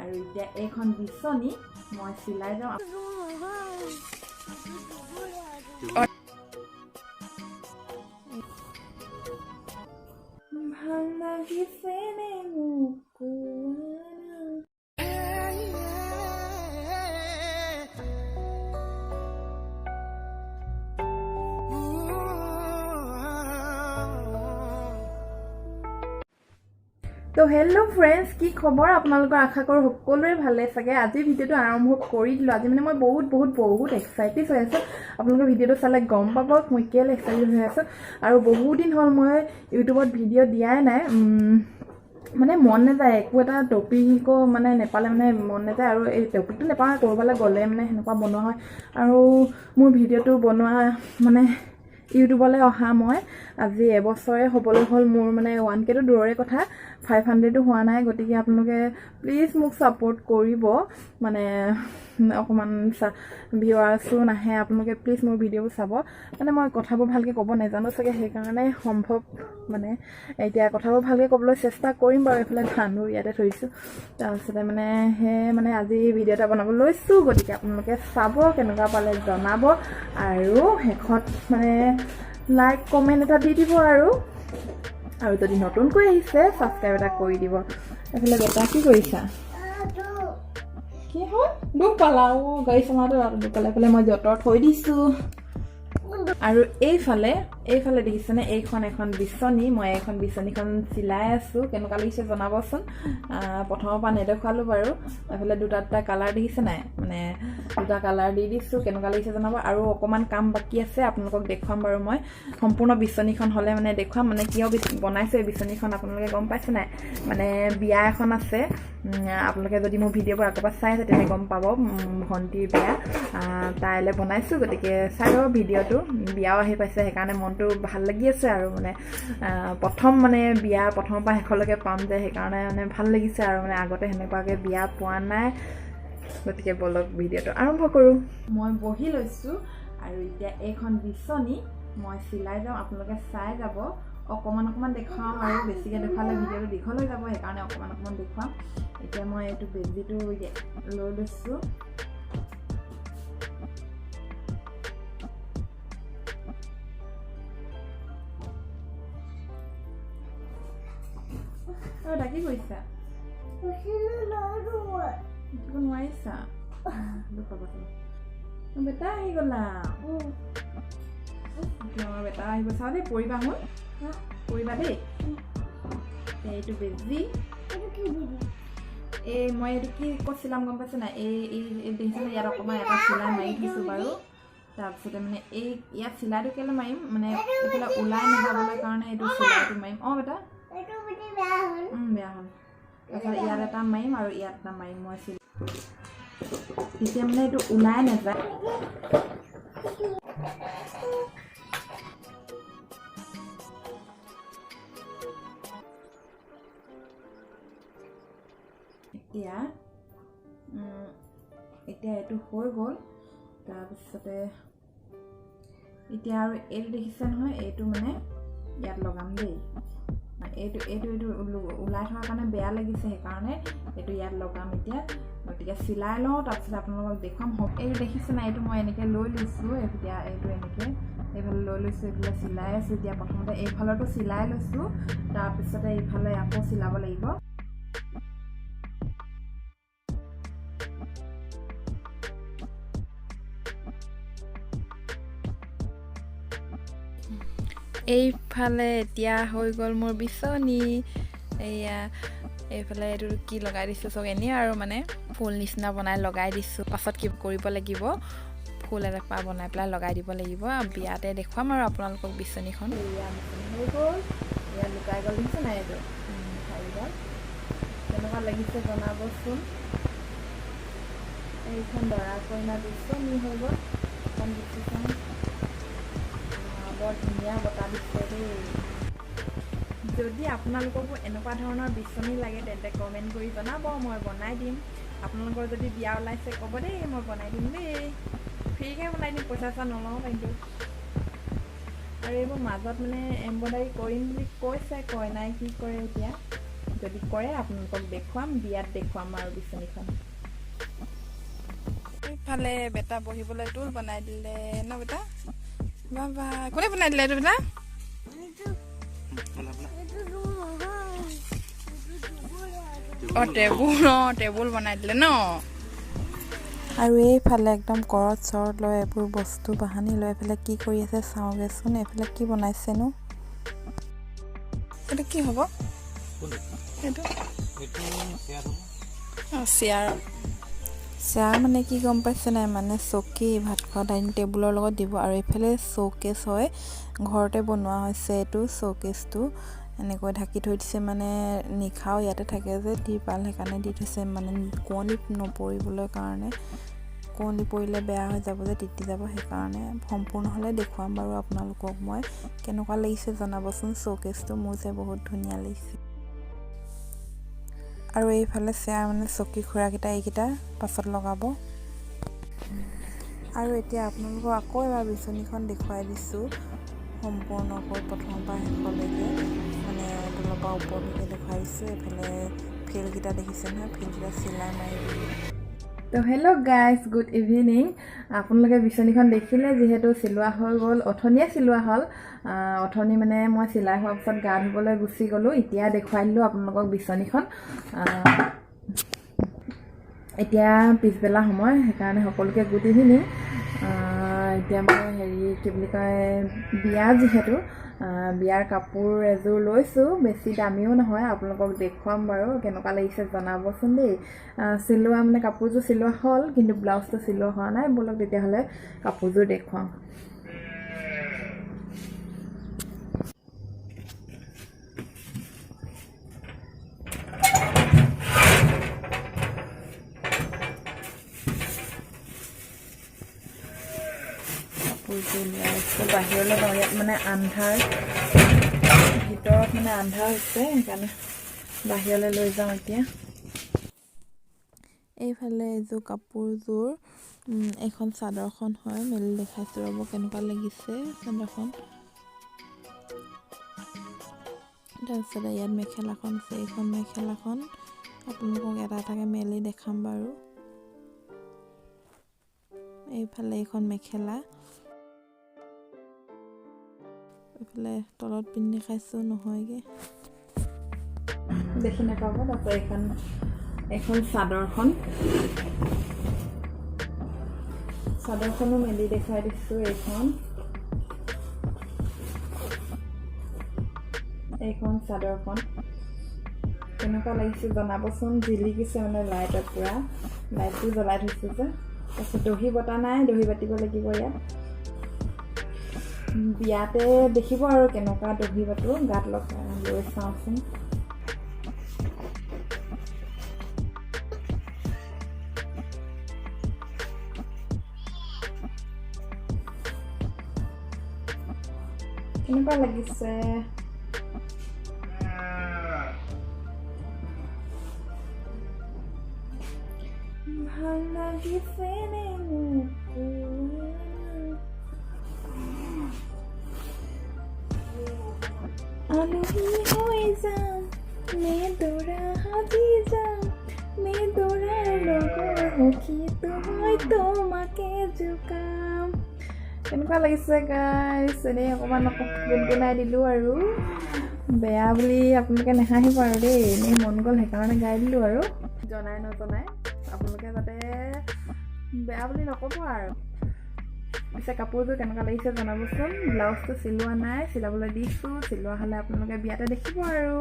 আৰু এতিয়া এইখন বিচনী মই চিলাই যাম। ভাল লাগিছে নে মোক তো হেল্লো ফ্ৰেন্ডছ, কি খবৰ আপোনালোকৰ? আশা কৰোঁ সকলোৰে ভালে চাগে। আজি ভিডিঅ'টো আৰম্ভ কৰি দিলোঁ। আজি মানে মই বহুত এক্সাইটেড হৈ আছোঁ। আপোনালোকে ভিডিঅ'টো চালে গম পাব মই কেলৈ এক্সাইটেড হৈ আছোঁ। আৰু বহুত দিন হ'ল মই ইউটিউবত ভিডিঅ' দিয়াই নাই, মানে মন নাযায়, একো এটা টপিকো মানে নেপালে মানে মন নাযায়। আৰু এই টপিকটো নেপাওঁ, ক'ৰবালৈ গ'লে মানে সেনেকুৱা বনোৱা হয়। আৰু মোৰ ভিডিঅ'টো বনোৱা মানে ইউটিউবলৈ অহা মই আজি এবছৰে হ'বলৈ হ'ল। মোৰ মানে 1K টো দূৰৰে কথা, 500টো হোৱা নাই। গতিকে আপোনালোকে প্লিজ মোক ছাপোৰ্ট কৰিব। মানে অকণমান ভিউৱাৰ্ছো নাহে, আপোনালোকে প্লিজ মোৰ ভিডিঅ'বোৰ চাব। মানে মই কথাবোৰ ভালকৈ ক'ব নাজানো চাগে, সেইকাৰণে সম্ভৱ মানে এতিয়া কথাবোৰ ভালকৈ ক'বলৈ চেষ্টা কৰিম বাৰু। এইফালে ধানবোৰ ইয়াতে থৈছোঁ, তাৰপিছতে মানে মানে আজি ভিডিঅ' এটা বনাব লৈছোঁ। গতিকে আপোনালোকে চাব, কেনেকুৱা পালে জনাব, আৰু শেষত মানে লাইক কমেণ্ট এটা দি দিব। আৰু যদি নতুনকৈ আহিছে ছাবস্ক্ৰাইব এটা কৰি দিব। এইফালে বেটা কি কৰিছা? কি হ'ল? দুখ পালা? গাড়ী চলাওঁতে দুখ পালে। এইফালে মই যঁতৰ থৈ দিছোঁ। আৰু এইফালে দেখিছেনে, এইখন এখন বিচনী। মই এইখন বিচনীখন চিলাই আছোঁ। কেনেকুৱা লাগিছে জনাবচোন। প্ৰথমৰ পৰা নেদেখুৱালোঁ বাৰু। এইফালে দুটা কালাৰ দেখিছে নাই, মানে দুটা কালাৰ দি দিছোঁ। কেনেকুৱা লাগিছে জনাব। আৰু অকণমান কাম বাকী আছে, আপোনালোকক দেখুৱাম বাৰু। মই সম্পূৰ্ণ বিচনীখন হ'লে মানে দেখুৱাম। মানে কিয় বনাইছোঁ এই বিচনীখন আপোনালোকে গম পাইছে নাই। মানে বিয়া এখন আছে, আপোনালোকে যদি মোৰ ভিডিঅ'বোৰ আগৰ পৰা চাই আছে তেতিয়া গম পাব। ভণ্টিৰ বিয়া, তাইলৈ বনাইছোঁ। গতিকে চাই লওক ভিডিঅ'টো। বিয়াও আহি পাইছে, সেইকাৰণে মনটো ভাল লাগি আছে। আৰু মানে প্ৰথম মানে বিয়া প্ৰথমৰ পৰা শেষলৈকে পাম যে, সেইকাৰণে মানে ভাল লাগিছে। আৰু মানে আগতে সেনেকুৱাকৈ বিয়া পোৱা নাই। গতিকে বলক ভিডিঅ'টো আৰম্ভ কৰোঁ। মই বহি লৈছোঁ, আৰু এতিয়া এইখন বিচনী মই চিলাই যাওঁ। আপোনালোকে চাই যাব। অকণমান দেখুৱাম, আৰু বেছিকৈ দেখুৱালে ভিডিঅ'টো দীঘল হৈ যাব, সেইকাৰণে অকণমান দেখুৱাম। এতিয়া মই এইটো বেজিটো লৈ লৈছোঁ। কি কৰিছা? নোৱাৰিছা? বেটা আহি গ'লা। বেটা আহিব, চাওঁ দেই। পৰিবা হ'ল, পৰিবা দেই। এইটো বেজি। মই এইটো কি ক'ত চিলাম গম পাইছে নাই? দেখিছেনে, ইয়াত অকণমান এটা চিলাই মাৰি থৈছোঁ বাৰু। তাৰপিছতে মানে ইয়াত চিলাইটো কেলৈ মাৰিম, মানে এইফালে ওলাই নাযাবলৈ কাৰণে এইটো চিলাইটো মাৰিম। বেটা বেয়া হ'ল। তাৰপিছত ইয়াত এটা মাৰিম, আৰু ইয়াত এটা মাৰিম মই চিলাই, তেতিয়া মানে এইটো ওলাই নাযায়। এতিয়া এইটো হৈ গ'ল। তাৰপিছতে এতিয়া আৰু এইটো দেখিছে নহয়, এইটো মানে ইয়াত লগাম দেই। এইটো ওলাই থকাৰ কাৰণে বেয়া লাগিছে, সেইকাৰণে এইটো ইয়াত লগাম এতিয়া। গতিকে চিলাই লওঁ, তাৰপিছত আপোনালোকক দেখুৱাম। এইটো দেখিছে নাই, এইটো মই এনেকৈ লৈ লৈছোঁ। এতিয়া এইটো এনেকৈ এইফালে লৈ লৈছোঁ, এইফালে চিলাই আছোঁ। এতিয়া প্ৰথমতে এইফালতো চিলাই লৈছোঁ, তাৰপিছতে এইফালে আকৌ চিলাব লাগিব। এইফালে এতিয়া হৈ গ'ল মোৰ বিচনী। এইফালে এইটো কি লগাই দিছোঁ চাওক, এনেই আৰু মানে ফুল নিচিনা বনাই লগাই দিছোঁ। পাছত কি কৰিব লাগিব, ফুল এজোপা বনাই পেলাই লগাই দিব লাগিব। বিয়াতে দেখুৱাম আৰু আপোনালোকক বিচনীখন। হৈ গ'ল, ইয়াত লুকাই গ'ল, দেখিছে নাই? এইটো ঠাৰিডাল কেনেকুৱা লাগিছে জনাবচোন। এইখন দৰা কইনা বিচনী হৈ গ'ল। এখন বিচনীখন বৰ ধুনীয়া বতাহ দিছে দেই। যদি আপোনালোককো এনেকুৱা ধৰণৰ বিচনী লাগে তেন্তে কমেণ্ট কৰি জনাব, মই বনাই দিম। আপোনালোকৰ যদি বিয়া ওলাইছে ক'ব দেই, মই বনাই দিম দেই। ফ্ৰীকৈ বনাই দিম, পইচা নলওঁ কিন্তু। আৰু এইবোৰ মাজত মানে এম্ব্ৰইডাৰী কৰিম বুলি কৈছে, কইনাই কি কৰে এতিয়া যদি কৰে আপোনালোকক দেখুৱাম, বিয়াত দেখুৱাম আৰু বিচনীখন। এইফালে বেটা বহিবলৈ টুল বনাই দিলে ন বেটা? বাবা কোনে বনাই দিলে এইটো বেটা? টেবুল বনাই দিলে ন। আৰু এইফালে একদম কৰত চৰত লৈ এইবোৰ বস্তু বাহানি লৈ এইফালে কি কৰি আছে চাওঁগেচোন। এইফালে কি বনাইছেনো? এইটো কি হ'ব? এইটো চেয়াৰ মানে কি গম পাইছে নাই? মানে চকী, ভাত খোৱা ডাইনিং টেবুলৰ লগত দিব। আৰু এইফালে শ্ব'কেছ হয়, ঘৰতে বনোৱা হৈছে এইটো শ্ব'কেছটো। এনেকৈ ঢাকি থৈ দিছে, মানে নিশাও ইয়াতে থাকে যে তিৰপাল, সেইকাৰণে দি থৈছে মানে কুঁৱলী নপৰিবলৈ কাৰণে। কুঁৱলী পৰিলে বেয়া হৈ যাব যে, তিতি যাব, সেইকাৰণে। সম্পূৰ্ণ হ'লে দেখুৱাম বাৰু আপোনালোকক মই। কেনেকুৱা লাগিছে জনাবচোন শ্ব'কেছটো, মোৰ যে বহুত ধুনীয়া লাগিছে। আৰু এইফালে চেয়াৰ মানে চকী খুৰাকেইটা, এইকেইটা পাছত লগাব। আৰু এতিয়া আপোনালোকক আকৌ এবাৰ বিচনীখন দেখুৱাই দিছোঁ সম্পূৰ্ণকৈ, প্ৰথমৰ পৰা শেষলৈকে, মানে তলৰ পৰা ওপৰলৈকে দেখুৱাই দিছোঁ। এইফালে ফিলকেইটা দেখিছে নহয়, ফিলকেইটা চিলাই মাৰি দিলোঁ। তো হেল্ল' গাইজ, গুড ইভিনিং। আপোনালোকে বিচনীখন দেখিলে, যিহেতু চিলোৱা হৈ গ'ল, অথনিয়ে চিলোৱা হ'ল। অথনি মানে মই চিলাই হোৱাৰ পিছত গা ধুবলৈ গুচি গ'লোঁ। এতিয়া দেখুৱাই দিলোঁ আপোনালোকক বিচনীখন। এতিয়া পিছবেলা সময়, সেইকাৰণে সকলোকে গুড ইভিনিং। এতিয়া মই কি বুলি কয়, বিয়া যিহেতু বিয়াৰ কাপোৰ এযোৰ লৈছোঁ, বেছি দামীও নহয়। আপোনালোকক দেখুৱাম বাৰু, কেনেকুৱা লাগিছে জনাবচোন দেই। চিলোৱা মানে কাপোৰযোৰ চিলোৱা হ'ল, কিন্তু ব্লাউজটো চিলোৱা হোৱা নাই। ব'লক তেতিয়াহ'লে কাপোৰযোৰ দেখুৱাম। বাহিৰলৈ যাওঁ, ইয়াত মানে আন্ধাৰ, ভিতৰত মানে আন্ধাৰ হৈছে, সেইকাৰণে বাহিৰলৈ লৈ যাওঁ এতিয়া। এইফালে এইযোৰ কাপোৰযোৰ, এইখন চাদৰখন হয়, মেলি দেখাইছোঁ ৰ'ব কেনেকুৱা লাগিছে চাদৰখন। তাৰপিছতে ইয়াত মেখেলাখন আছে, এইখন মেখেলাখন আপোনালোকক এটা এটাকৈ মেলি দেখাম বাৰু। এইফালে এইখন মেখেলা, এইফালে তলত পিন্ধি দেখাইছোঁ, নহয়গৈ দেখি নাপাব। তাৰপিছত এইখন চাদৰখনো মেলি দেখুৱাই দিছোঁ। এইখন চাদৰখন কেনেকুৱা লাগিছে জনাবচোন। জিলিকিছে মানে লাইটৰ পূৰা, লাইটটো জ্বলাই থৈছোঁ যে। তাৰপিছত দহি বটা নাই, দহি বাতিব লাগিব ইয়াত। বিয়াতে দেখিব আৰু কেনেকুৱা দহি বাটো, গাত লগাই লৈ চাওঁচোন। কেনেকুৱা লাগিছে? ভাল লাগিছে নে? আলহী হৈ যাম, মে দৰা সাজি যাম, মে দৰাৰ লগৰ সখী মই তোমাকে জোকাম। কেনেকুৱা লাগিছে গাইছ? এনেই অকণমান গুণগুণাই দিলোঁ আৰু। বেয়া বুলি আপোনালোকে নাহাঁহিব আৰু দেই, এনেই মন গ'ল সেইকাৰণে গাই দিলোঁ আৰু। জনাই নজনাই আপোনালোকে যাতে বেয়া বুলি নক'ব আৰু। পিছে কাপোৰযোৰ কেনেকুৱা লাগিছে জনাবচোন। ব্লাউজটো চিলোৱা নাই, চিলাবলৈ দিছোঁ। চিলোৱা হ'লে আপোনালোকে বিয়াতে দেখিব আৰু।